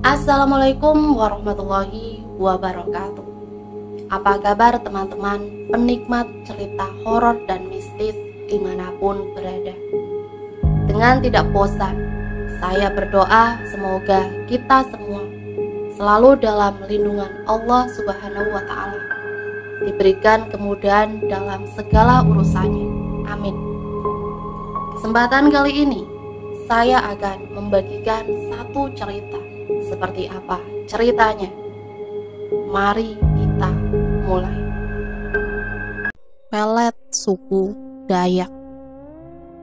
Assalamualaikum warahmatullahi wabarakatuh. Apa kabar teman-teman penikmat cerita horor dan mistis dimanapun berada? Dengan tidak bosan, saya berdoa semoga kita semua selalu dalam lindungan Allah Subhanahu wa Ta'ala, diberikan kemudahan dalam segala urusannya. Amin. Kesempatan kali ini saya akan membagikan satu cerita. Seperti apa ceritanya? Mari kita mulai. Pelet suku Dayak.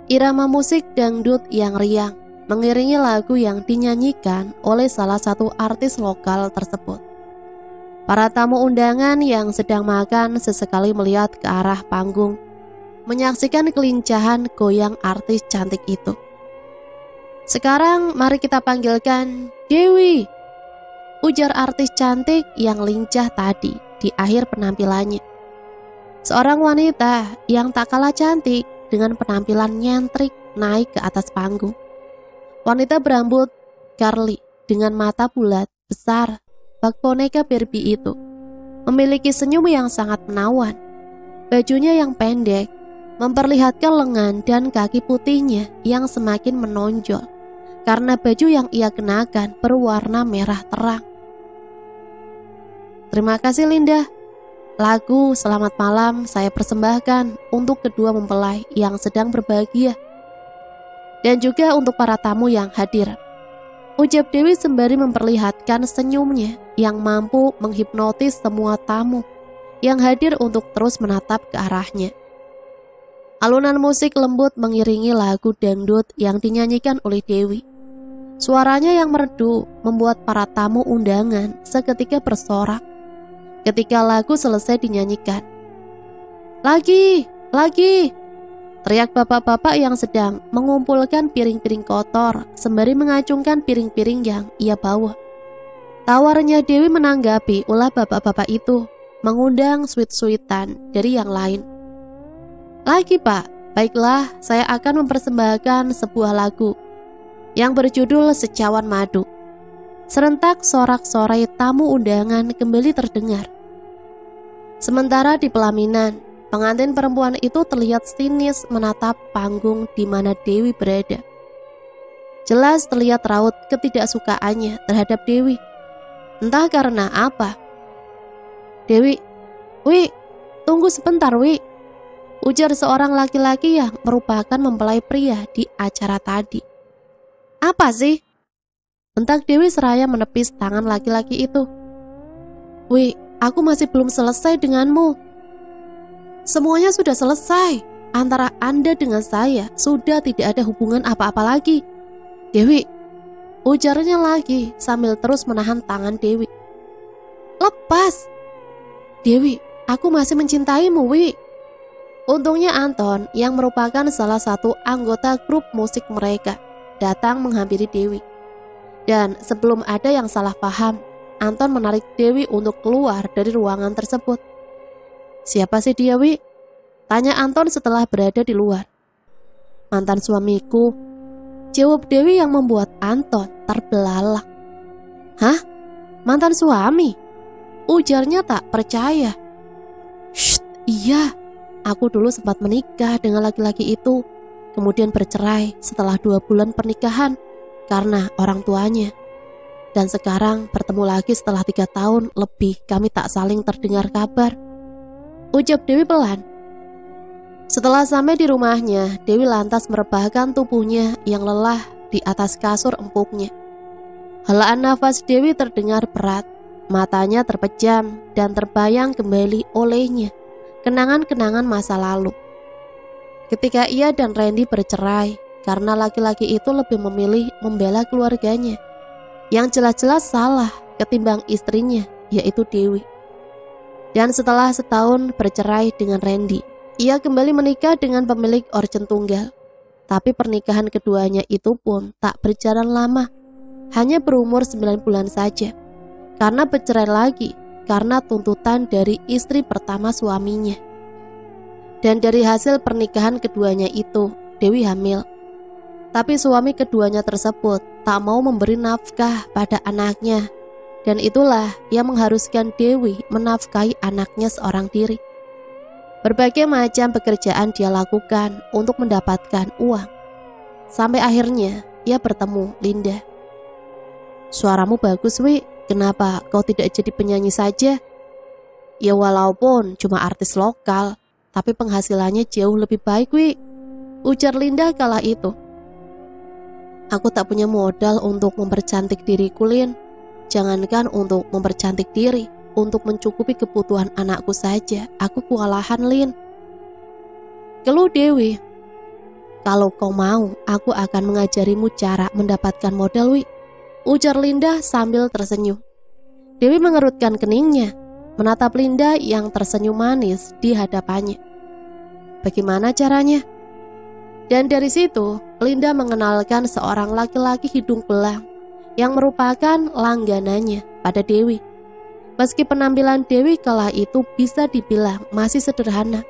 Irama musik dangdut yang riang mengiringi lagu yang dinyanyikan oleh salah satu artis lokal tersebut. Para tamu undangan yang sedang makan sesekali melihat ke arah panggung, menyaksikan kelincahan goyang artis cantik itu. Sekarang mari kita panggilkan Dewi, ujar artis cantik yang lincah tadi di akhir penampilannya. Seorang wanita yang tak kalah cantik dengan penampilan nyentrik naik ke atas panggung. Wanita berambut curly dengan mata bulat besar bak boneka Barbie itu memiliki senyum yang sangat menawan. Bajunya yang pendek memperlihatkan lengan dan kaki putihnya yang semakin menonjol karena baju yang ia kenakan berwarna merah terang. Terima kasih Linda. Lagu Selamat Malam saya persembahkan untuk kedua mempelai yang sedang berbahagia dan juga untuk para tamu yang hadir, ujar Dewi sembari memperlihatkan senyumnya yang mampu menghipnotis semua tamu yang hadir untuk terus menatap ke arahnya. Alunan musik lembut mengiringi lagu dangdut yang dinyanyikan oleh Dewi. Suaranya yang merdu membuat para tamu undangan seketika bersorak ketika lagu selesai dinyanyikan. Lagi, teriak bapak-bapak yang sedang mengumpulkan piring-piring kotor sembari mengacungkan piring-piring yang ia bawa. Tawarnya Dewi menanggapi ulah bapak-bapak itu, mengundang sweet-sweetan dari yang lain. Lagi Pak, baiklah saya akan mempersembahkan sebuah lagu yang berjudul Secawan Madu. Serentak sorak-sorai tamu undangan kembali terdengar. Sementara di pelaminan, pengantin perempuan itu terlihat sinis menatap panggung di mana Dewi berada. Jelas terlihat raut ketidaksukaannya terhadap Dewi. Entah karena apa. Dewi, Wi, tunggu sebentar Wi, ujar seorang laki-laki yang merupakan mempelai pria di acara tadi. Apa sih? Bentak Dewi seraya menepis tangan laki-laki itu. Wi, aku masih belum selesai denganmu. Semuanya sudah selesai. Antara Anda dengan saya sudah tidak ada hubungan apa-apa lagi. Dewi, ujarnya lagi sambil terus menahan tangan Dewi. Lepas. Dewi, aku masih mencintaimu, Wi. Untungnya Anton yang merupakan salah satu anggota grup musik mereka datang menghampiri Dewi. Dan sebelum ada yang salah paham, Anton menarik Dewi untuk keluar dari ruangan tersebut. Siapa sih dia, Wi? Tanya Anton setelah berada di luar. Mantan suamiku, jawab Dewi yang membuat Anton terbelalak. Hah? Mantan suami? Ujarnya tak percaya. Shh, iya. Aku dulu sempat menikah dengan laki-laki itu, kemudian bercerai setelah 2 bulan pernikahan karena orang tuanya. Dan sekarang bertemu lagi setelah 3 tahun lebih kami tak saling terdengar kabar, ujar Dewi pelan. Setelah sampai di rumahnya, Dewi lantas merebahkan tubuhnya yang lelah di atas kasur empuknya. Helaan nafas Dewi terdengar berat, matanya terpejam dan terbayang kembali olehnya kenangan-kenangan masa lalu. Ketika ia dan Randy bercerai karena laki-laki itu lebih memilih membela keluarganya yang jelas-jelas salah ketimbang istrinya, yaitu Dewi. Dan setelah setahun bercerai dengan Randy, ia kembali menikah dengan pemilik organ tunggal. Tapi pernikahan keduanya itu pun tak berjalan lama, hanya berumur 9 bulan saja, karena bercerai lagi karena tuntutan dari istri pertama suaminya. Dan dari hasil pernikahan keduanya itu, Dewi hamil. Tapi suami keduanya tersebut tak mau memberi nafkah pada anaknya. Dan itulah yang mengharuskan Dewi menafkahi anaknya seorang diri. Berbagai macam pekerjaan dia lakukan untuk mendapatkan uang. Sampai akhirnya ia bertemu Linda. "Suaramu bagus, Wi. Kenapa kau tidak jadi penyanyi saja?" "Ya walaupun cuma artis lokal, tapi penghasilannya jauh lebih baik, Wi," ujar Linda kala itu. "Aku tak punya modal untuk mempercantik diriku, Lin. Jangankan untuk mempercantik diri, untuk mencukupi kebutuhan anakku saja, aku kewalahan, Lin," keluh Dewi. "Kalau kau mau, aku akan mengajarimu cara mendapatkan modal, Wi," ujar Linda sambil tersenyum. Dewi mengerutkan keningnya, menatap Linda yang tersenyum manis di hadapannya. Bagaimana caranya? Dan dari situ, Linda mengenalkan seorang laki-laki hidung belang yang merupakan langganannya pada Dewi. Meski penampilan Dewi kala itu bisa dibilang masih sederhana,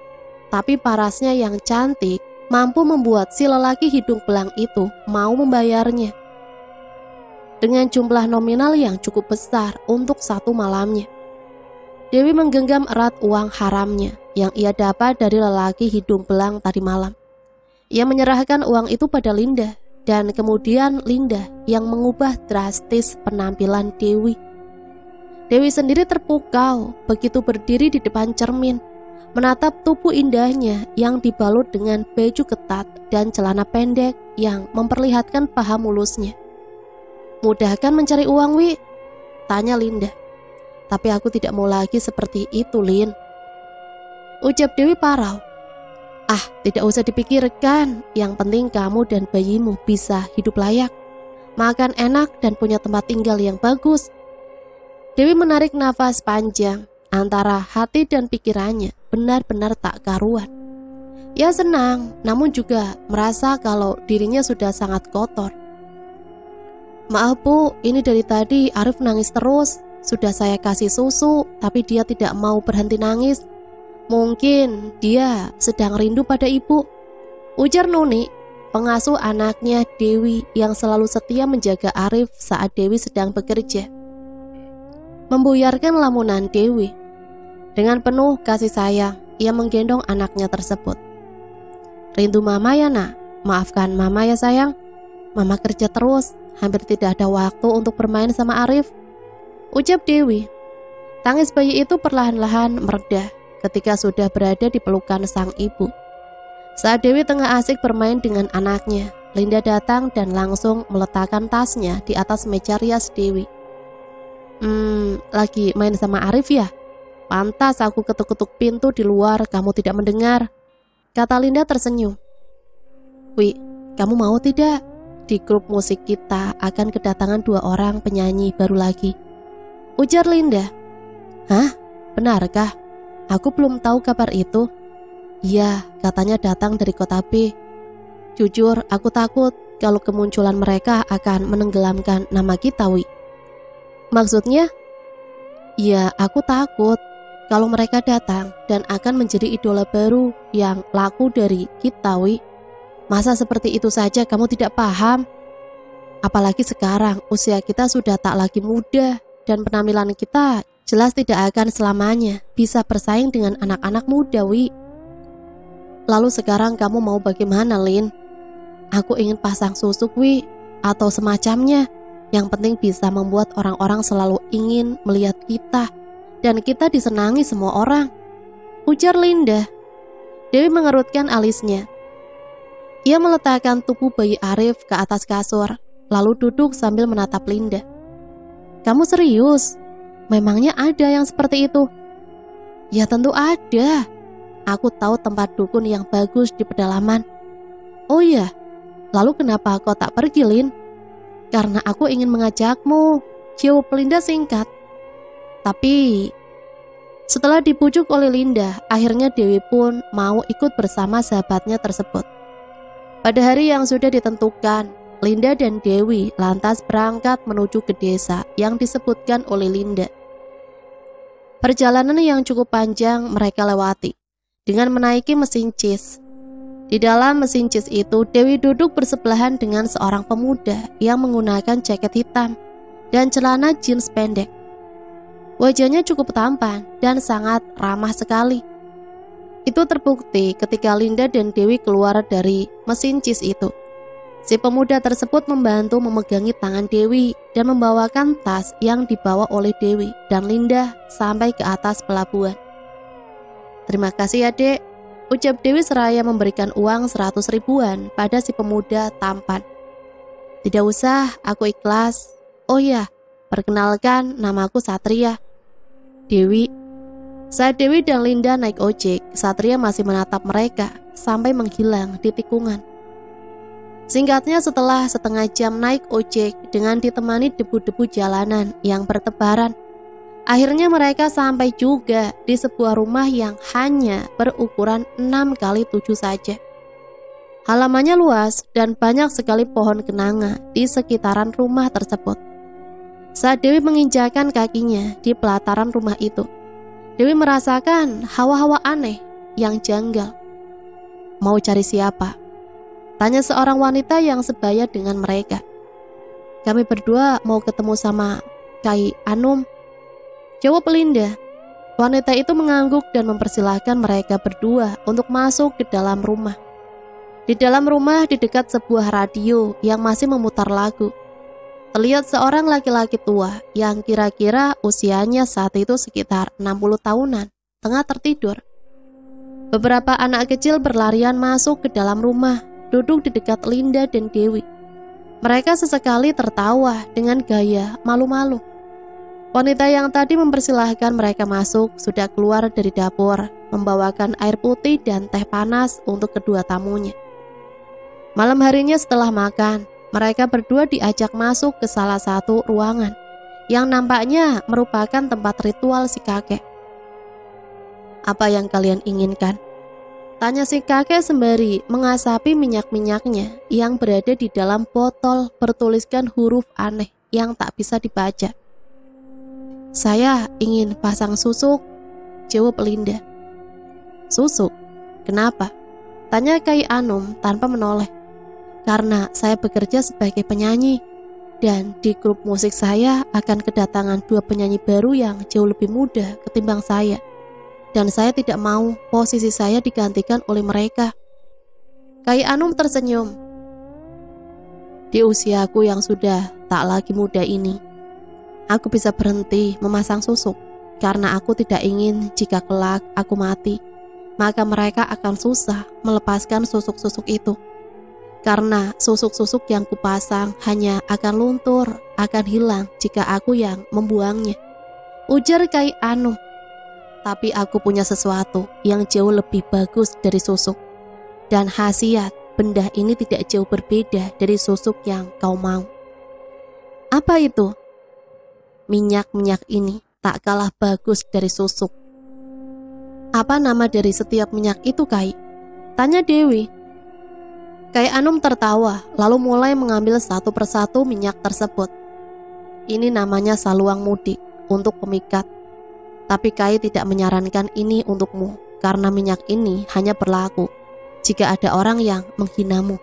tapi parasnya yang cantik mampu membuat si lelaki hidung belang itu mau membayarnya dengan jumlah nominal yang cukup besar untuk satu malamnya. Dewi menggenggam erat uang haramnya yang ia dapat dari lelaki hidung belang tadi malam. Ia menyerahkan uang itu pada Linda, dan kemudian Linda yang mengubah drastis penampilan Dewi. Dewi sendiri terpukau begitu berdiri di depan cermin, menatap tubuh indahnya yang dibalut dengan baju ketat dan celana pendek yang memperlihatkan paha mulusnya. "Mudah kan mencari uang, Wi?" tanya Linda. "Tapi aku tidak mau lagi seperti itu, Lin," ucap Dewi parau. "Ah, tidak usah dipikirkan. Yang penting kamu dan bayimu bisa hidup layak, makan enak dan punya tempat tinggal yang bagus." Dewi menarik nafas panjang. Antara hati dan pikirannya benar-benar tak karuan. Ia senang, namun juga merasa kalau dirinya sudah sangat kotor. "Maaf Bu, ini dari tadi Arif nangis terus. Sudah saya kasih susu, tapi dia tidak mau berhenti nangis. Mungkin dia sedang rindu pada ibu," ujar Nuni, pengasuh anaknya Dewi yang selalu setia menjaga Arif saat Dewi sedang bekerja. Membuyarkan lamunan Dewi. Dengan penuh kasih sayang, ia menggendong anaknya tersebut. "Rindu mama ya nak? Maafkan mama ya sayang. Mama kerja terus, hampir tidak ada waktu untuk bermain sama Arif," ucap Dewi. Tangis bayi itu perlahan-lahan mereda ketika sudah berada di pelukan sang ibu. Saat Dewi tengah asik bermain dengan anaknya, Linda datang dan langsung meletakkan tasnya di atas meja rias Dewi. Lagi main sama Arif ya? Pantas aku ketuk-ketuk pintu di luar kamu tidak mendengar," kata Linda tersenyum. "Wi, kamu mau tidak? Di grup musik kita akan kedatangan 2 orang penyanyi baru lagi," ujar Linda. "Hah? Benarkah? Aku belum tahu kabar itu." "Iya, katanya datang dari kota B. Jujur, aku takut kalau kemunculan mereka akan menenggelamkan nama kita, Wi." "Maksudnya?" "Ya, aku takut kalau mereka datang dan akan menjadi idola baru yang laku dari kita, Wi. Masa seperti itu saja kamu tidak paham? Apalagi sekarang usia kita sudah tak lagi muda dan penampilan kita jelas tidak akan selamanya bisa bersaing dengan anak-anak muda, Wi. Lalu sekarang kamu mau bagaimana, Lin? Aku ingin pasang susuk, Wi, atau semacamnya. Yang penting bisa membuat orang-orang selalu ingin melihat kita dan kita disenangi semua orang," ujar Linda. Dewi mengerutkan alisnya. Ia meletakkan tubuh bayi Arif ke atas kasur, lalu duduk sambil menatap Linda. "Kamu serius? Memangnya ada yang seperti itu?" "Ya tentu ada. Aku tahu tempat dukun yang bagus di pedalaman." "Oh iya, lalu kenapa kau tak pergi, Lin?" "Karena aku ingin mengajakmu," jawab Linda singkat. Tapi setelah dibujuk oleh Linda, akhirnya Dewi pun mau ikut bersama sahabatnya tersebut. Pada hari yang sudah ditentukan, Linda dan Dewi lantas berangkat menuju ke desa yang disebutkan oleh Linda. Perjalanan yang cukup panjang mereka lewati dengan menaiki mesin cis. Di dalam mesin cheese itu, Dewi duduk bersebelahan dengan seorang pemuda yang menggunakan jaket hitam dan celana jeans pendek. Wajahnya cukup tampan dan sangat ramah sekali. Itu terbukti ketika Linda dan Dewi keluar dari mesin cheese itu. Si pemuda tersebut membantu memegangi tangan Dewi dan membawakan tas yang dibawa oleh Dewi dan Linda sampai ke atas pelabuhan. "Terima kasih ya, Dek," ucap Dewi seraya memberikan uang 100 ribuan pada si pemuda tampan. "Tidak usah, aku ikhlas. Oh ya, perkenalkan, namaku Satria." Dewi. Saat Dewi dan Linda naik ojek, Satria masih menatap mereka sampai menghilang di tikungan. Singkatnya, setelah setengah jam naik ojek dengan ditemani debu-debu jalanan yang bertebaran, akhirnya mereka sampai juga di sebuah rumah yang hanya berukuran 6x7 saja. Halamannya luas dan banyak sekali pohon kenanga di sekitaran rumah tersebut. Saat Dewi menginjakan kakinya di pelataran rumah itu, Dewi merasakan hawa-hawa aneh yang janggal. "Mau cari siapa?" tanya seorang wanita yang sebaya dengan mereka. "Kami berdua mau ketemu sama Kai Anum," jawab Linda. Wanita itu mengangguk dan mempersilahkan mereka berdua untuk masuk ke dalam rumah. Di dalam rumah, di dekat sebuah radio yang masih memutar lagu, terlihat seorang laki-laki tua yang kira-kira usianya saat itu sekitar 60 tahunan, tengah tertidur. Beberapa anak kecil berlarian masuk ke dalam rumah, duduk di dekat Linda dan Dewi. Mereka sesekali tertawa dengan gaya malu-malu. Wanita yang tadi mempersilahkan mereka masuk sudah keluar dari dapur, membawakan air putih dan teh panas untuk kedua tamunya. Malam harinya setelah makan, mereka berdua diajak masuk ke salah satu ruangan yang nampaknya merupakan tempat ritual si kakek. "Apa yang kalian inginkan?" tanya si kakek sembari mengasapi minyak-minyaknya yang berada di dalam botol bertuliskan huruf aneh yang tak bisa dibaca. "Saya ingin pasang susuk," jawab Linda. "Susuk? Kenapa?" tanya Kai Anum tanpa menoleh. "Karena saya bekerja sebagai penyanyi, dan di grup musik saya akan kedatangan 2 penyanyi baru yang jauh lebih muda ketimbang saya. Dan saya tidak mau posisi saya digantikan oleh mereka." Kai Anum tersenyum. "Di usiaku yang sudah tak lagi muda ini, aku bisa berhenti memasang susuk karena aku tidak ingin jika kelak aku mati, maka mereka akan susah melepaskan susuk-susuk itu. Karena susuk-susuk yang kupasang hanya akan luntur, akan hilang jika aku yang membuangnya," ujar Kai Anum. "Tapi aku punya sesuatu yang jauh lebih bagus dari susuk. Dan khasiat benda ini tidak jauh berbeda dari susuk yang kau mau." "Apa itu?" "Minyak-minyak ini tak kalah bagus dari susuk." "Apa nama dari setiap minyak itu, Kai?" tanya Dewi. Kai Anum tertawa, lalu mulai mengambil satu persatu minyak tersebut. "Ini namanya saluang mudik untuk pemikat. Tapi Kai tidak menyarankan ini untukmu, karena minyak ini hanya berlaku jika ada orang yang menghinamu.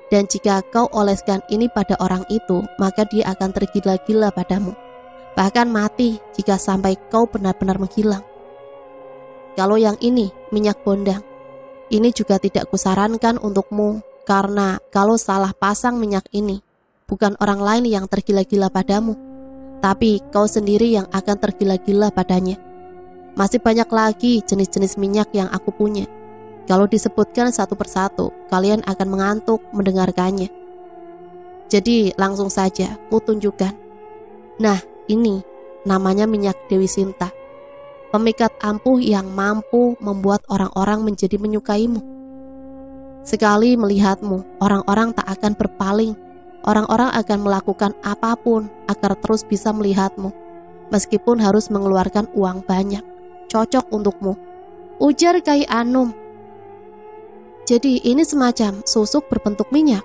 Dan jika kau oleskan ini pada orang itu, maka dia akan tergila-gila padamu, bahkan mati jika sampai kau benar-benar menghilang. Kalau yang ini, minyak bondang, ini juga tidak kusarankan untukmu, karena kalau salah pasang minyak ini, bukan orang lain yang tergila-gila padamu, tapi kau sendiri yang akan tergila-gila padanya. Masih banyak lagi jenis-jenis minyak yang aku punya. Kalau disebutkan satu persatu, kalian akan mengantuk mendengarkannya. Jadi langsung saja kutunjukkan. Nah, ini namanya minyak Dewi Sinta, pemikat ampuh yang mampu membuat orang-orang menjadi menyukaimu. Sekali melihatmu, orang-orang tak akan berpaling. Orang-orang akan melakukan apapun agar terus bisa melihatmu, meskipun harus mengeluarkan uang banyak. Cocok untukmu, ujar Kai Anum. Jadi ini semacam susuk berbentuk minyak.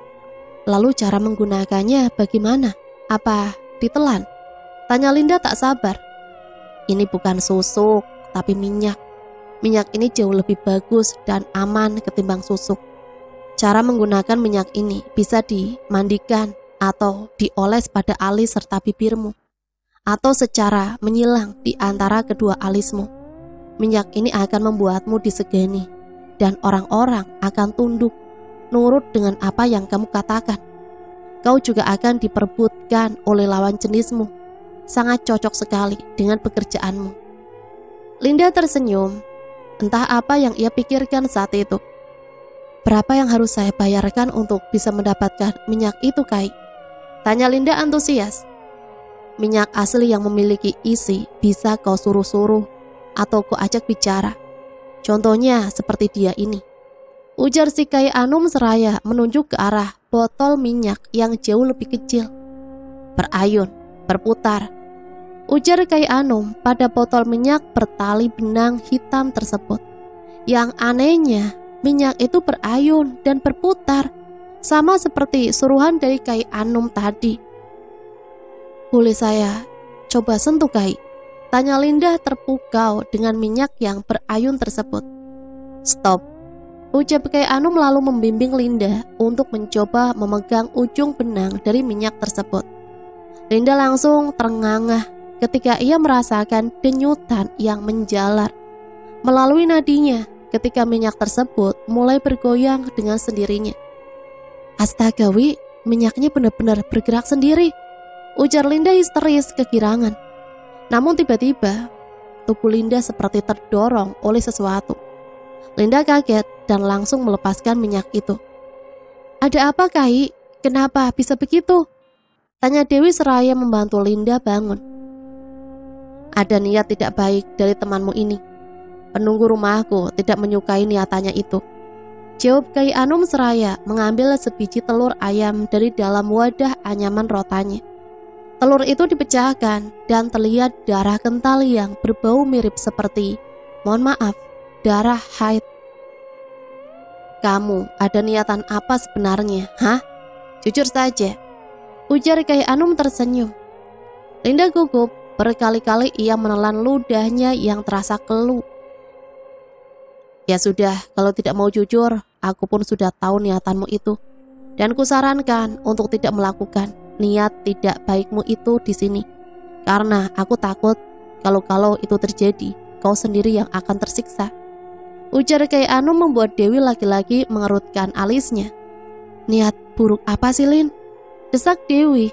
Lalu cara menggunakannya bagaimana? Apa ditelan? Tanya Linda tak sabar. Ini bukan susuk, tapi minyak. Minyak ini jauh lebih bagus dan aman ketimbang susuk. Cara menggunakan minyak ini bisa dimandikan atau dioles pada alis serta bibirmu, atau secara menyilang di antara kedua alismu. Minyak ini akan membuatmu disegani, dan orang-orang akan tunduk, nurut dengan apa yang kamu katakan. Kau juga akan diperebutkan oleh lawan jenismu. Sangat cocok sekali dengan pekerjaanmu. Linda tersenyum. Entah apa yang ia pikirkan saat itu. Berapa yang harus saya bayarkan untuk bisa mendapatkan minyak itu, Kai? Tanya Linda antusias. Minyak asli yang memiliki isi bisa kau suruh-suruh atau kau ajak bicara. Contohnya seperti dia ini. Ujar si Kai Anum seraya menunjuk ke arah botol minyak yang jauh lebih kecil. Berayun, berputar. Ujar Kai Anum pada botol minyak bertali benang hitam tersebut. Yang anehnya, minyak itu berayun dan berputar, sama seperti suruhan dari Kai Anum tadi. Boleh saya coba sentuh, Kai? Tanya Linda terpukau dengan minyak yang berayun tersebut. Stop. Ucap Kai Anum lalu membimbing Linda untuk mencoba memegang ujung benang dari minyak tersebut. Linda langsung terengah ketika ia merasakan denyutan yang menjalar melalui nadinya ketika minyak tersebut mulai bergoyang dengan sendirinya. Astaga, Wi, minyaknya benar-benar bergerak sendiri, ujar Linda histeris kegirangan. Namun tiba-tiba tubuh Linda seperti terdorong oleh sesuatu. Linda kaget dan langsung melepaskan minyak itu. Ada apa, Kai? Kenapa bisa begitu? Tanya Dewi seraya membantu Linda bangun. Ada niat tidak baik dari temanmu ini. Penunggu rumahku tidak menyukai niatannya itu. Jawab Kai Anum seraya mengambil sebiji telur ayam dari dalam wadah anyaman rotannya. Telur itu dipecahkan dan terlihat darah kental yang berbau mirip seperti, mohon maaf, darah haid. Kamu ada niatan apa sebenarnya, hah? Jujur saja, ujar Kai Anum tersenyum. Linda gugup, berkali-kali ia menelan ludahnya yang terasa keluh. Ya sudah, kalau tidak mau jujur, aku pun sudah tahu niatanmu itu. Dan kusarankan untuk tidak melakukan niat tidak baikmu itu di sini. Karena aku takut kalau itu terjadi, kau sendiri yang akan tersiksa. Ujar Kai Anum membuat Dewi lagi-lagi mengerutkan alisnya. Niat buruk apa sih, Lin? Desak Dewi.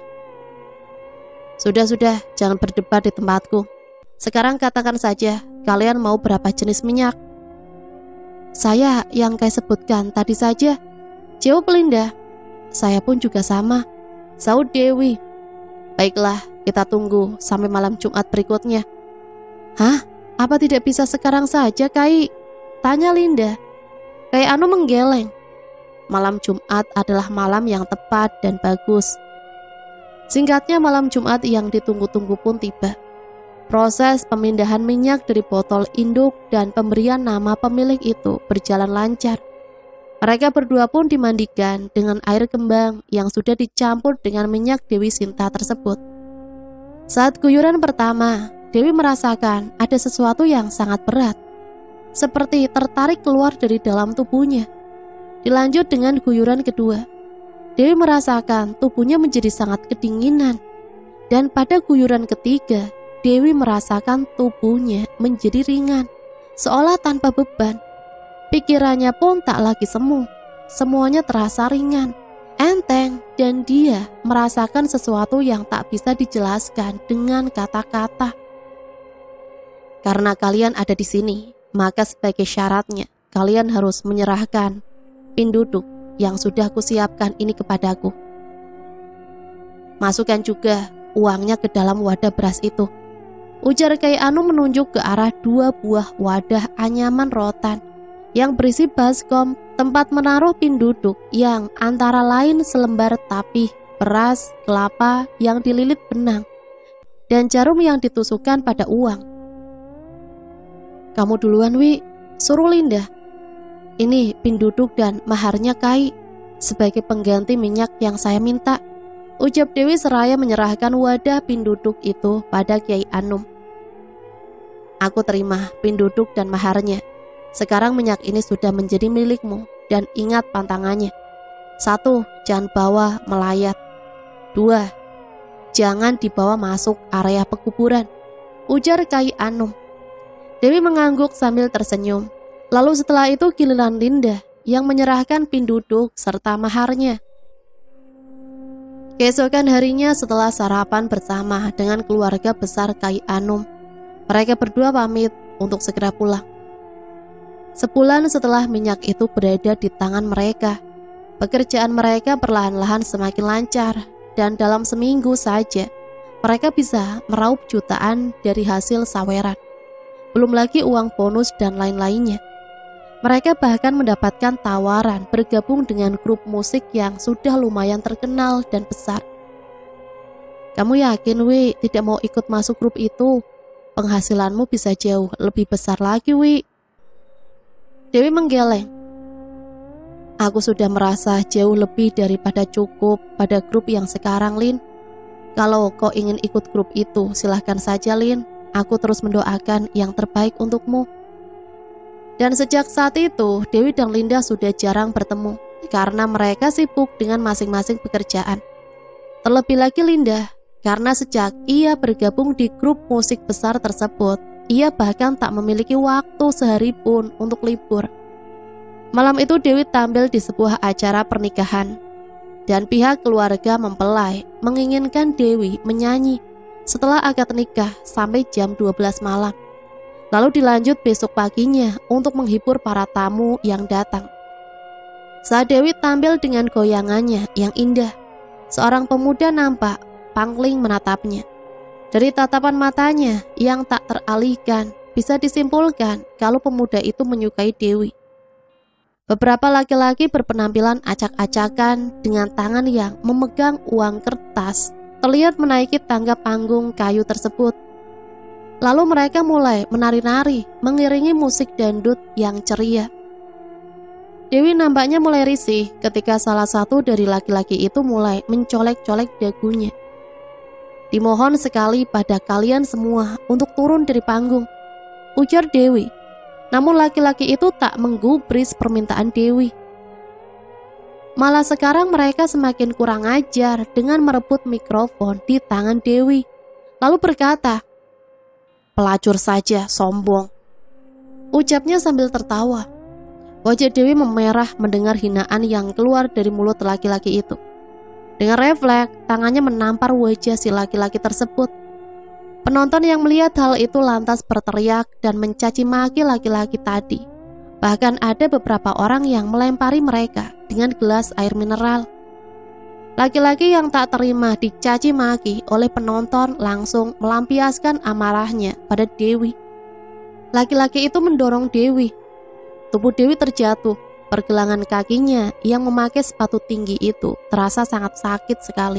Sudah, jangan berdebat di tempatku. Sekarang katakan saja, kalian mau berapa jenis minyak? Saya yang Kai sebutkan tadi saja, jawab Linda. Saya pun juga sama, sahut Dewi. Baiklah, kita tunggu sampai malam Jumat berikutnya. Hah? Apa tidak bisa sekarang saja, Kai? Tanya Linda. Kai Anu menggeleng. Malam Jumat adalah malam yang tepat dan bagus. Singkatnya, malam Jumat yang ditunggu-tunggu pun tiba. Proses pemindahan minyak dari botol induk dan pemberian nama pemilik itu berjalan lancar. Mereka berdua pun dimandikan dengan air kembang yang sudah dicampur dengan minyak Dewi Sinta tersebut. Saat guyuran pertama, Dewi merasakan ada sesuatu yang sangat berat, seperti tertarik keluar dari dalam tubuhnya. Dilanjut dengan guyuran kedua, Dewi merasakan tubuhnya menjadi sangat kedinginan. Dan pada guyuran ketiga, Dewi merasakan tubuhnya menjadi ringan, seolah tanpa beban. Pikirannya pun tak lagi semu. Semuanya terasa ringan, enteng, dan dia merasakan sesuatu yang tak bisa dijelaskan dengan kata-kata. Karena kalian ada di sini, maka sebagai syaratnya, kalian harus menyerahkan pinduduk yang sudah kusiapkan ini kepadaku. Masukkan juga uangnya ke dalam wadah beras itu, ujar Kai Anu menunjuk ke arah 2 buah wadah anyaman rotan yang berisi baskom, tempat menaruh pinduduk yang antara lain selembar tapih, beras, kelapa yang dililit benang, dan jarum yang ditusukkan pada uang. Kamu duluan, Wi, suruh Linda. Ini pinduduk dan maharnya, Kai, sebagai pengganti minyak yang saya minta, ucap Dewi seraya menyerahkan wadah pinduduk itu pada Kiai Anum. Aku terima pinduduk dan maharnya. Sekarang minyak ini sudah menjadi milikmu. dan ingat pantangannya. 1. Jangan bawa melayat. 2. Jangan dibawa masuk area pekuburan, ujar Kai Anum. Dewi mengangguk sambil tersenyum. Lalu setelah itu giliran Linda yang menyerahkan pin duduk serta maharnya. Keesokan harinya setelah sarapan bersama dengan keluarga besar Kai Anum, mereka berdua pamit untuk segera pulang. Sebulan setelah minyak itu berada di tangan mereka, pekerjaan mereka perlahan-lahan semakin lancar dan dalam seminggu saja mereka bisa meraup jutaan dari hasil saweran. Belum lagi uang bonus dan lain-lainnya. Mereka bahkan mendapatkan tawaran bergabung dengan grup musik yang sudah lumayan terkenal dan besar. Kamu yakin, Wi, tidak mau ikut masuk grup itu? Penghasilanmu bisa jauh lebih besar lagi, Wi. Dewi menggeleng. Aku sudah merasa jauh lebih daripada cukup pada grup yang sekarang, Lin. Kalau kau ingin ikut grup itu, silahkan saja, Lin. Aku terus mendoakan yang terbaik untukmu. Dan sejak saat itu, Dewi dan Linda sudah jarang bertemu karena mereka sibuk dengan masing-masing pekerjaan. Terlebih lagi Linda, karena sejak ia bergabung di grup musik besar tersebut, ia bahkan tak memiliki waktu sehari pun untuk libur. Malam itu Dewi tampil di sebuah acara pernikahan, dan pihak keluarga mempelai menginginkan Dewi menyanyi setelah akad nikah sampai jam 12 malam. Lalu dilanjut besok paginya untuk menghibur para tamu yang datang. Saat Dewi tampil dengan goyangannya yang indah, seorang pemuda nampak pangling menatapnya. Dari tatapan matanya yang tak teralihkan, bisa disimpulkan kalau pemuda itu menyukai Dewi. Beberapa laki-laki berpenampilan acak-acakan dengan tangan yang memegang uang kertas terlihat menaiki tangga panggung kayu tersebut. Lalu mereka mulai menari-nari, mengiringi musik dangdut yang ceria. Dewi nampaknya mulai risih ketika salah satu dari laki-laki itu mulai mencolek-colek dagunya. Dimohon sekali pada kalian semua untuk turun dari panggung, ujar Dewi. Namun laki-laki itu tak menggubris permintaan Dewi. Malah sekarang mereka semakin kurang ajar dengan merebut mikrofon di tangan Dewi. Lalu berkata, "Pelacur saja, sombong," ucapnya sambil tertawa. Wajah Dewi memerah mendengar hinaan yang keluar dari mulut laki-laki itu. Dengan refleks, tangannya menampar wajah si laki-laki tersebut. Penonton yang melihat hal itu lantas berteriak dan mencaci maki laki-laki tadi. Bahkan ada beberapa orang yang melempari mereka dengan gelas air mineral. Laki-laki yang tak terima dicaci maki oleh penonton langsung melampiaskan amarahnya pada Dewi. Laki-laki itu mendorong Dewi. Tubuh Dewi terjatuh. Pergelangan kakinya yang memakai sepatu tinggi itu terasa sangat sakit sekali.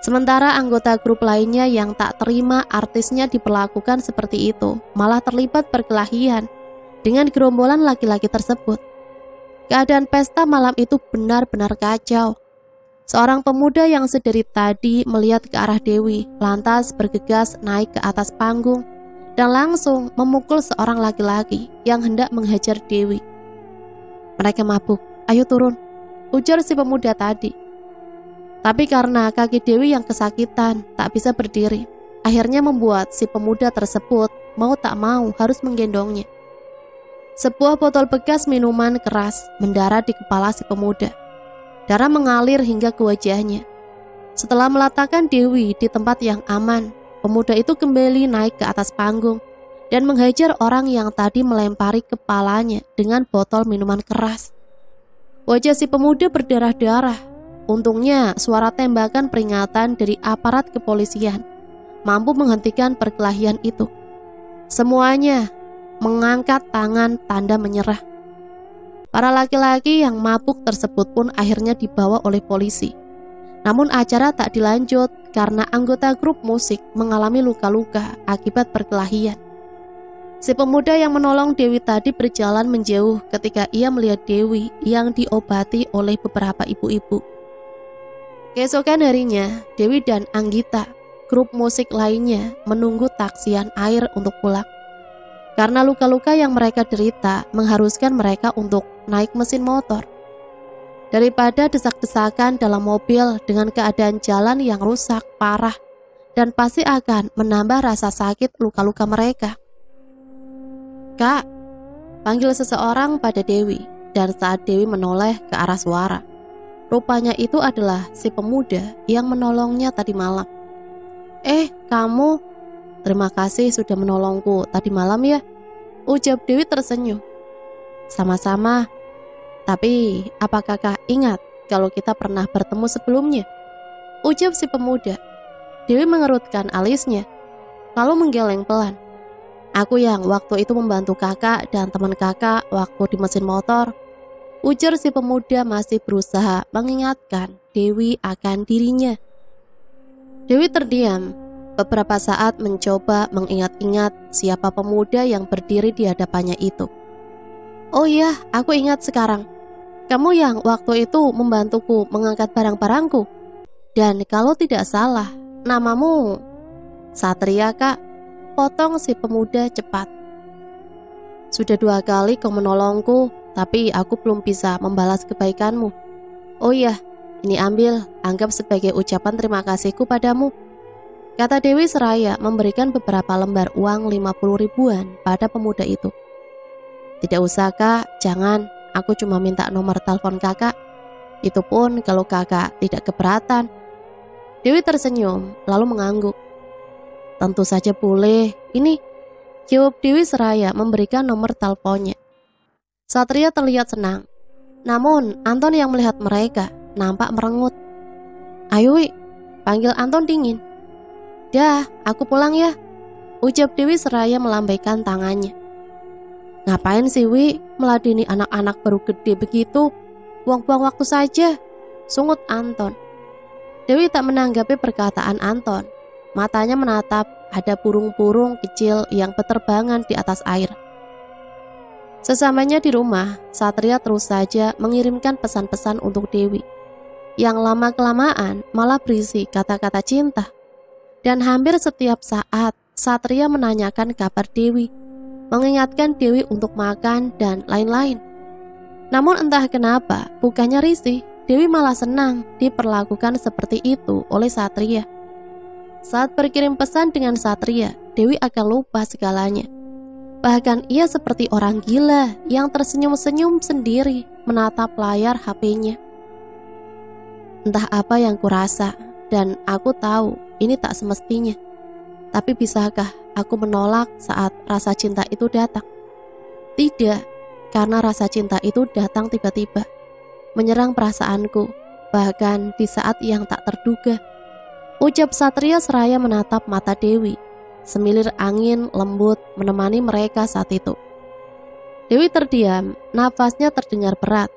Sementara anggota grup lainnya yang tak terima artisnya diperlakukan seperti itu malah terlibat perkelahian dengan gerombolan laki-laki tersebut. Keadaan pesta malam itu benar-benar kacau. Seorang pemuda yang sedari tadi melihat ke arah Dewi, lantas bergegas naik ke atas panggung dan langsung memukul seorang laki-laki yang hendak menghajar Dewi. "Mereka mabuk, ayo turun," ujar si pemuda tadi. Tapi karena kaki Dewi yang kesakitan tak bisa berdiri, akhirnya membuat si pemuda tersebut mau tak mau harus menggendongnya. Sebuah botol bekas minuman keras mendarat di kepala si pemuda. Darah mengalir hingga ke wajahnya. Setelah meletakkan Dewi di tempat yang aman, pemuda itu kembali naik ke atas panggung dan menghajar orang yang tadi melempari kepalanya dengan botol minuman keras. Wajah si pemuda berdarah-darah. Untungnya suara tembakan peringatan dari aparat kepolisian mampu menghentikan perkelahian itu. Semuanya mengangkat tangan tanda menyerah. Para laki-laki yang mabuk tersebut pun akhirnya dibawa oleh polisi. Namun acara tak dilanjut karena anggota grup musik mengalami luka-luka akibat perkelahian. Si pemuda yang menolong Dewi tadi berjalan menjauh ketika ia melihat Dewi yang diobati oleh beberapa ibu-ibu. Keesokan harinya, Dewi dan Anggita, grup musik lainnya, menunggu taksian air untuk pulang. Karena luka-luka yang mereka derita mengharuskan mereka untuk naik mesin motor. Daripada desak-desakan dalam mobil dengan keadaan jalan yang rusak parah dan pasti akan menambah rasa sakit luka-luka mereka. "Kak," panggil seseorang pada Dewi, dan saat Dewi menoleh ke arah suara, rupanya itu adalah si pemuda yang menolongnya tadi malam. Kamu? Terima kasih sudah menolongku tadi malam ya," ucap Dewi tersenyum. "Sama-sama. Tapi apakah Kak ingat kalau kita pernah bertemu sebelumnya?" ucap si pemuda. Dewi mengerutkan alisnya, lalu menggeleng pelan. "Aku yang waktu itu membantu kakak dan teman kakak waktu di mesin motor," ujar si pemuda masih berusaha mengingatkan Dewi akan dirinya. Dewi terdiam beberapa saat mencoba mengingat-ingat siapa pemuda yang berdiri di hadapannya itu. "Oh iya, aku ingat sekarang. Kamu yang waktu itu membantuku mengangkat barang-barangku. Dan kalau tidak salah, namamu Satria, Kak," potong si pemuda cepat. "Sudah 2 kali kau menolongku, tapi aku belum bisa membalas kebaikanmu. Oh iya, ini ambil, anggap sebagai ucapan terima kasihku padamu," kata Dewi seraya memberikan beberapa lembar uang 50 ribuan pada pemuda itu. "Tidak usah Kak, jangan, aku cuma minta nomor telepon kakak. Itu pun kalau kakak tidak keberatan." Dewi tersenyum lalu mengangguk. "Tentu saja boleh, ini," jawab Dewi seraya memberikan nomor teleponnya. Satria terlihat senang, namun Anton yang melihat mereka nampak merengut. "Ayo Wi," panggil Anton dingin. "Dah, aku pulang ya," ucap Dewi seraya melambaikan tangannya. "Ngapain sih Wi meladeni anak-anak baru gede begitu? Buang-buang waktu saja," sungut Anton. Dewi tak menanggapi perkataan Anton. Matanya menatap ada burung-burung kecil yang berterbangan di atas air. Sesamanya di rumah, Satria terus saja mengirimkan pesan-pesan untuk Dewi, yang lama-kelamaan malah berisi kata-kata cinta. Dan hampir setiap saat Satria menanyakan kabar Dewi, mengingatkan Dewi untuk makan dan lain-lain. Namun entah kenapa, bukannya risih, Dewi malah senang diperlakukan seperti itu oleh Satria. Saat berkirim pesan dengan Satria, Dewi akan lupa segalanya. Bahkan ia seperti orang gila yang tersenyum-senyum sendiri menatap layar HP-nya. Entah apa yang kurasa, dan aku tahu ini tak semestinya. Tapi bisakah aku menolak saat rasa cinta itu datang? Tidak, karena rasa cinta itu datang tiba-tiba, menyerang perasaanku, bahkan di saat yang tak terduga, ucap Satria seraya menatap mata Dewi. Semilir angin lembut menemani mereka saat itu. Dewi terdiam, nafasnya terdengar berat.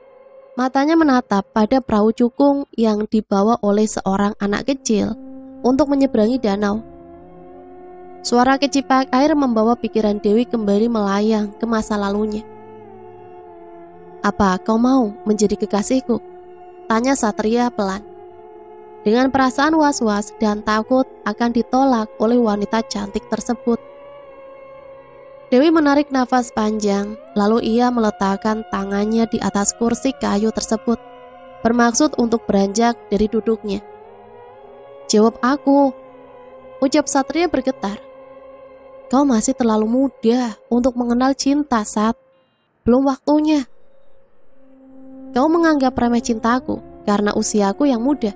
Matanya menatap pada perahu cukung yang dibawa oleh seorang anak kecil untuk menyeberangi danau. Suara kecipak air membawa pikiran Dewi kembali melayang ke masa lalunya. "Apa kau mau menjadi kekasihku?" tanya Satria pelan. Dengan perasaan was-was dan takut akan ditolak oleh wanita cantik tersebut. Dewi menarik nafas panjang, lalu ia meletakkan tangannya di atas kursi kayu tersebut, bermaksud untuk beranjak dari duduknya. "Jawab aku," ucap Satria bergetar. "Kau masih terlalu muda untuk mengenal cinta, Sat. Belum waktunya. Kau menganggap remeh cintaku karena usiaku yang muda.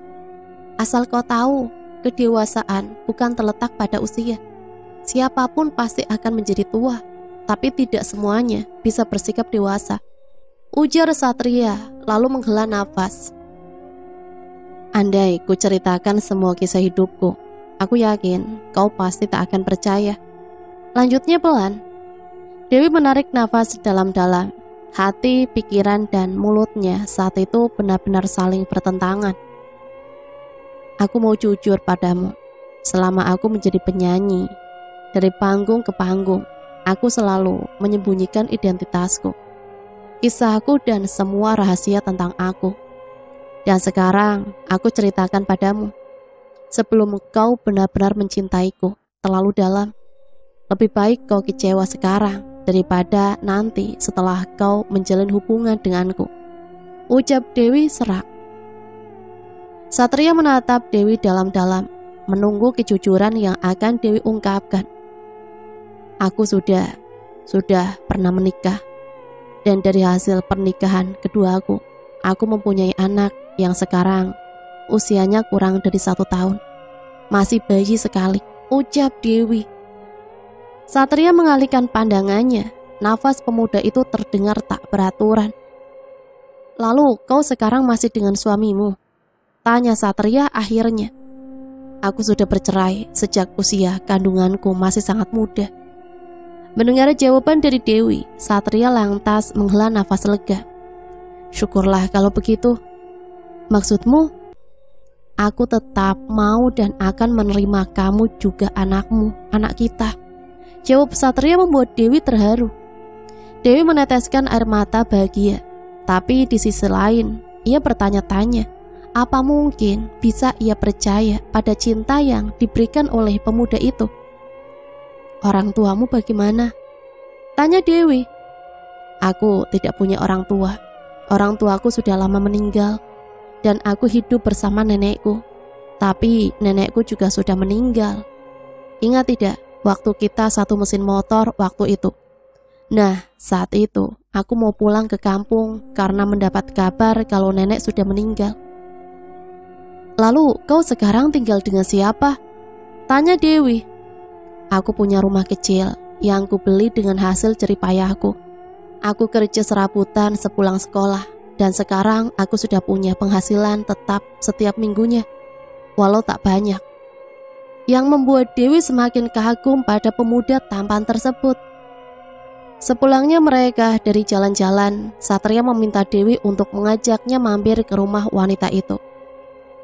Asal kau tahu, kedewasaan bukan terletak pada usia. Siapapun pasti akan menjadi tua, tapi tidak semuanya bisa bersikap dewasa," ujar Satria lalu menghela nafas. "Andai ku ceritakan semua kisah hidupku, aku yakin kau pasti tak akan percaya," lanjutnya pelan. Dewi menarik nafas dalam-dalam. Hati, pikiran, dan mulutnya saat itu benar-benar saling bertentangan. "Aku mau jujur padamu, selama aku menjadi penyanyi, dari panggung ke panggung, aku selalu menyembunyikan identitasku, kisahku dan semua rahasia tentang aku. Dan sekarang aku ceritakan padamu, sebelum kau benar-benar mencintaiku terlalu dalam. Lebih baik kau kecewa sekarang daripada nanti setelah kau menjalin hubungan denganku, ucap Dewi serak. Satria menatap Dewi dalam-dalam, menunggu kejujuran yang akan Dewi ungkapkan. Aku sudah pernah menikah, dan dari hasil pernikahan keduaku, aku mempunyai anak yang sekarang usianya kurang dari 1 tahun. Masih bayi sekali, ucap Dewi. Satria mengalihkan pandangannya, nafas pemuda itu terdengar tak beraturan. Lalu kau sekarang masih dengan suamimu? Tanya Satria akhirnya. Aku sudah bercerai sejak usia kandunganku masih sangat muda. Mendengar jawaban dari Dewi, Satria lantas menghela nafas lega. Syukurlah kalau begitu. Maksudmu? Aku tetap mau dan akan menerima kamu juga anakmu, anak kita. Jawab Satria membuat Dewi terharu. Dewi meneteskan air mata bahagia. Tapi di sisi lain, ia bertanya-tanya, apa mungkin bisa ia percaya pada cinta yang diberikan oleh pemuda itu? Orang tuamu bagaimana? Tanya Dewi. Aku tidak punya orang tua. Orang tuaku sudah lama meninggal, dan aku hidup bersama nenekku. Tapi nenekku juga sudah meninggal. Ingat tidak, waktu kita satu mesin motor waktu itu? Nah, saat itu aku mau pulang ke kampung karena mendapat kabar kalau nenek sudah meninggal. Lalu kau sekarang tinggal dengan siapa? Tanya Dewi. Aku punya rumah kecil yang kubeli dengan hasil jerih payahku. Aku kerja serabutan sepulang sekolah, dan sekarang aku sudah punya penghasilan tetap setiap minggunya, walau tak banyak. Yang membuat Dewi semakin kagum pada pemuda tampan tersebut. Sepulangnya mereka dari jalan-jalan, Satria meminta Dewi untuk mengajaknya mampir ke rumah wanita itu.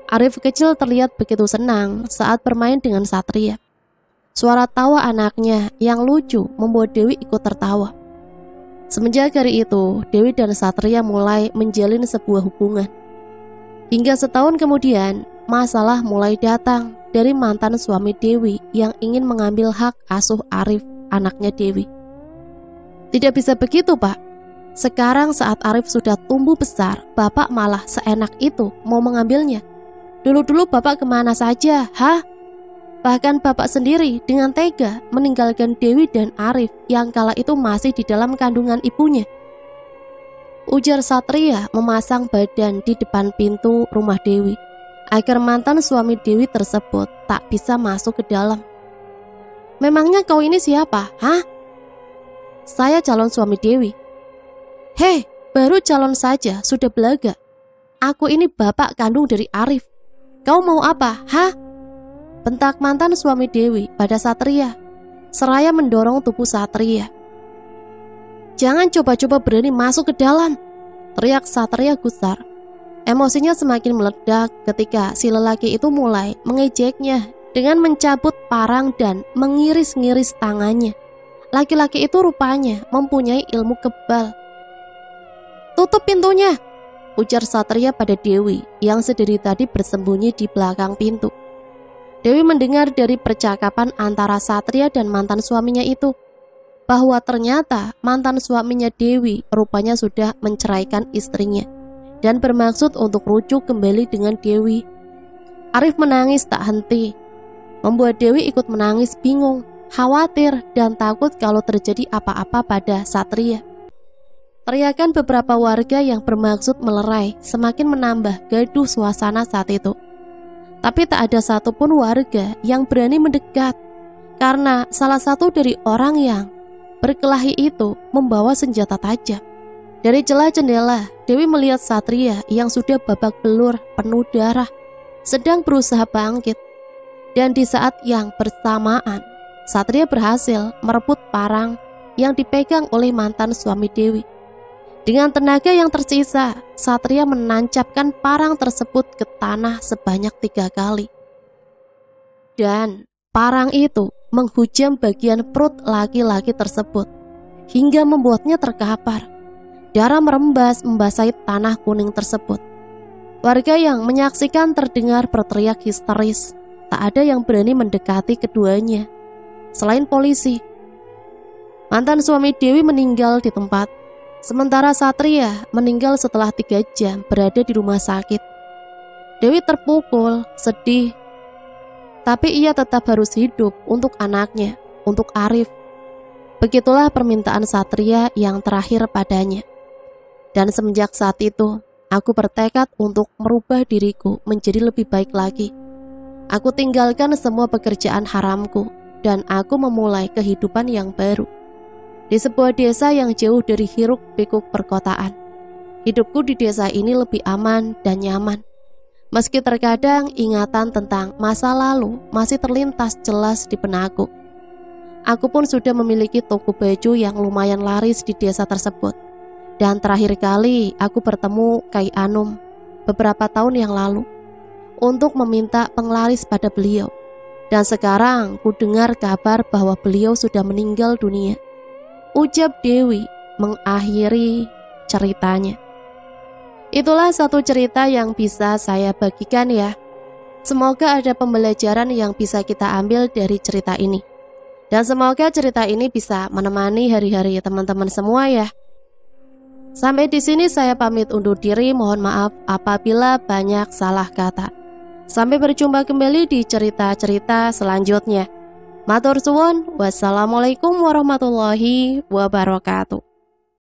Arif kecil terlihat begitu senang saat bermain dengan Satria. Suara tawa anaknya yang lucu membuat Dewi ikut tertawa. Semenjak hari itu, Dewi dan Satria mulai menjalin sebuah hubungan. Hingga setahun kemudian, masalah mulai datang dari mantan suami Dewi yang ingin mengambil hak asuh Arif, anaknya Dewi. Tidak bisa begitu, Pak. Sekarang saat Arif sudah tumbuh besar, Bapak malah seenak itu mau mengambilnya. Dulu-dulu Bapak kemana saja, hah? Bahkan Bapak sendiri dengan tega meninggalkan Dewi dan Arif yang kala itu masih di dalam kandungan ibunya. Ujar Satria memasang badan di depan pintu rumah Dewi, agar mantan suami Dewi tersebut tak bisa masuk ke dalam. Memangnya kau ini siapa, hah? Saya calon suami Dewi. Hei, baru calon saja sudah belaga. Aku ini bapak kandung dari Arif. Kau mau apa, hah? Bentak mantan suami Dewi pada Satria, seraya mendorong tubuh Satria. Jangan coba-coba berani masuk ke dalam, teriak Satria gusar. Emosinya semakin meledak ketika si lelaki itu mulai mengejeknya dengan mencabut parang dan mengiris-ngiris tangannya. Laki-laki itu rupanya mempunyai ilmu kebal. Tutup pintunya, ujar Satria pada Dewi yang sedari tadi bersembunyi di belakang pintu. Dewi mendengar dari percakapan antara Satria dan mantan suaminya itu bahwa ternyata mantan suaminya Dewi rupanya sudah menceraikan istrinya dan bermaksud untuk rujuk kembali dengan Dewi. Arif menangis tak henti, membuat Dewi ikut menangis bingung, khawatir dan takut kalau terjadi apa-apa pada Satria. Teriakan beberapa warga yang bermaksud melerai semakin menambah gaduh suasana saat itu. Tapi tak ada satupun warga yang berani mendekat, karena salah satu dari orang yang berkelahi itu membawa senjata tajam. Dari celah jendela, Dewi melihat Satria yang sudah babak belur penuh darah, sedang berusaha bangkit. Dan di saat yang bersamaan, Satria berhasil merebut parang yang dipegang oleh mantan suami Dewi. Dengan tenaga yang tersisa, Satria menancapkan parang tersebut ke tanah sebanyak 3 kali. Dan parang itu menghujam bagian perut laki-laki tersebut hingga membuatnya terkapar. Darah merembas membasahi tanah kuning tersebut. Warga yang menyaksikan terdengar berteriak histeris. Tak ada yang berani mendekati keduanya selain polisi. Mantan suami Dewi meninggal di tempat, sementara Satria meninggal setelah 3 jam berada di rumah sakit. Dewi terpukul, sedih, tapi ia tetap harus hidup untuk anaknya, untuk Arif. Begitulah permintaan Satria yang terakhir padanya. Dan semenjak saat itu, aku bertekad untuk merubah diriku menjadi lebih baik lagi. Aku tinggalkan semua pekerjaan haramku, dan aku memulai kehidupan yang baru di sebuah desa yang jauh dari hiruk-pikuk perkotaan. Hidupku di desa ini lebih aman dan nyaman. Meski terkadang ingatan tentang masa lalu masih terlintas jelas di benakku. Aku pun sudah memiliki toko baju yang lumayan laris di desa tersebut. Dan terakhir kali aku bertemu Kai Anum beberapa tahun yang lalu untuk meminta penglaris pada beliau. Dan sekarang ku dengar kabar bahwa beliau sudah meninggal dunia, ucap Dewi mengakhiri ceritanya. Itulah satu cerita yang bisa saya bagikan ya. Semoga ada pembelajaran yang bisa kita ambil dari cerita ini. Dan semoga cerita ini bisa menemani hari-hari teman-teman semua ya. Sampai di sini saya pamit undur diri, mohon maaf apabila banyak salah kata. Sampai berjumpa kembali di cerita-cerita selanjutnya. Matur suwun, wassalamualaikum warahmatullahi wabarakatuh.